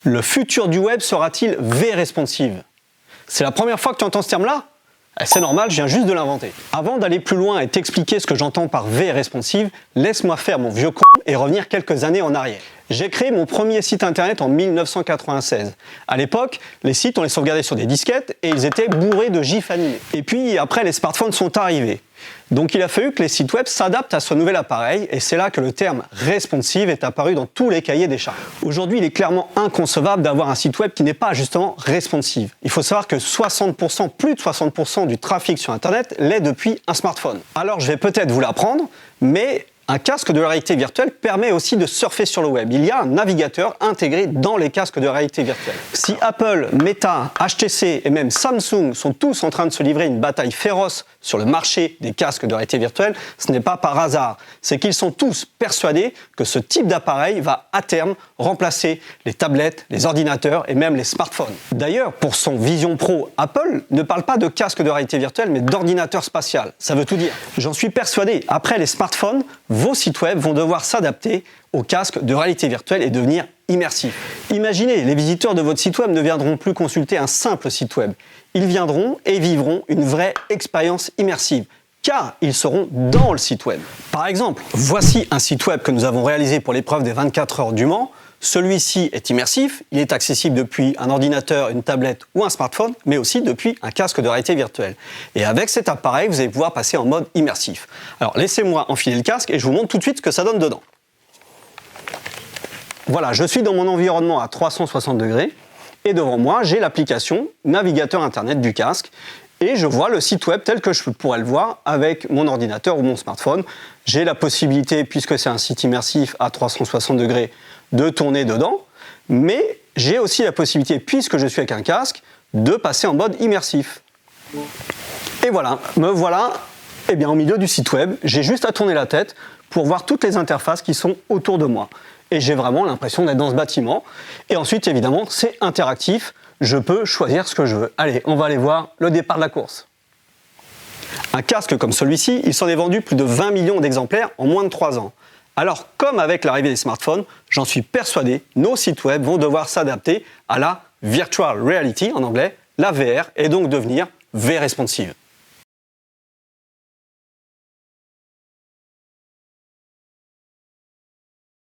Le futur du web sera-t-il V-responsive? C'est la première fois que tu entends ce terme-là? C'est normal, je viens juste de l'inventer. Avant d'aller plus loin et t'expliquer ce que j'entends par V-responsive, laisse-moi faire mon vieux con et revenir quelques années en arrière. J'ai créé mon premier site internet en 1996. À l'époque, les sites, on les sauvegardait sur des disquettes et ils étaient bourrés de gifs animés. Et puis après, les smartphones sont arrivés. Donc il a fallu que les sites web s'adaptent à ce nouvel appareil et c'est là que le terme responsive est apparu dans tous les cahiers des charges. Aujourd'hui, il est clairement inconcevable d'avoir un site web qui n'est pas justement responsive. Il faut savoir que 60%, plus de 60% du trafic sur Internet l'est depuis un smartphone. Alors je vais peut-être vous l'apprendre, mais un casque de réalité virtuelle permet aussi de surfer sur le web. Il y a un navigateur intégré dans les casques de réalité virtuelle. Si Apple, Meta, HTC et même Samsung sont tous en train de se livrer une bataille féroce sur le marché des casques de réalité virtuelle, ce n'est pas par hasard. C'est qu'ils sont tous persuadés que ce type d'appareil va à terme remplacer les tablettes, les ordinateurs et même les smartphones. D'ailleurs, pour son Vision Pro, Apple ne parle pas de casque de réalité virtuelle mais d'ordinateur spatial. Ça veut tout dire. J'en suis persuadé. Après les smartphones, vos sites web vont devoir s'adapter aux casques de réalité virtuelle et devenir immersifs. Imaginez, les visiteurs de votre site web ne viendront plus consulter un simple site web. Ils viendront et vivront une vraie expérience immersive, car ils seront dans le site web. Par exemple, voici un site web que nous avons réalisé pour l'épreuve des 24 heures du Mans. Celui-ci est immersif, il est accessible depuis un ordinateur, une tablette ou un smartphone, mais aussi depuis un casque de réalité virtuelle. Et avec cet appareil, vous allez pouvoir passer en mode immersif. Alors laissez-moi enfiler le casque et je vous montre tout de suite ce que ça donne dedans. Voilà, je suis dans mon environnement à 360 degrés et devant moi, j'ai l'application navigateur internet du casque et je vois le site web tel que je pourrais le voir avec mon ordinateur ou mon smartphone. J'ai la possibilité, puisque c'est un site immersif à 360 degrés, de tourner dedans, mais j'ai aussi la possibilité, puisque je suis avec un casque, de passer en mode immersif. Et voilà, me voilà au milieu du site web. J'ai juste à tourner la tête pour voir toutes les interfaces qui sont autour de moi. Et j'ai vraiment l'impression d'être dans ce bâtiment. Et ensuite, évidemment, c'est interactif. Je peux choisir ce que je veux. Allez, on va aller voir le départ de la course. Un casque comme celui-ci, il s'en est vendu plus de 20 millions d'exemplaires en moins de 3 ans. Alors, comme avec l'arrivée des smartphones, j'en suis persuadé, nos sites web vont devoir s'adapter à la virtual reality, en anglais, la VR, et donc devenir V-responsive.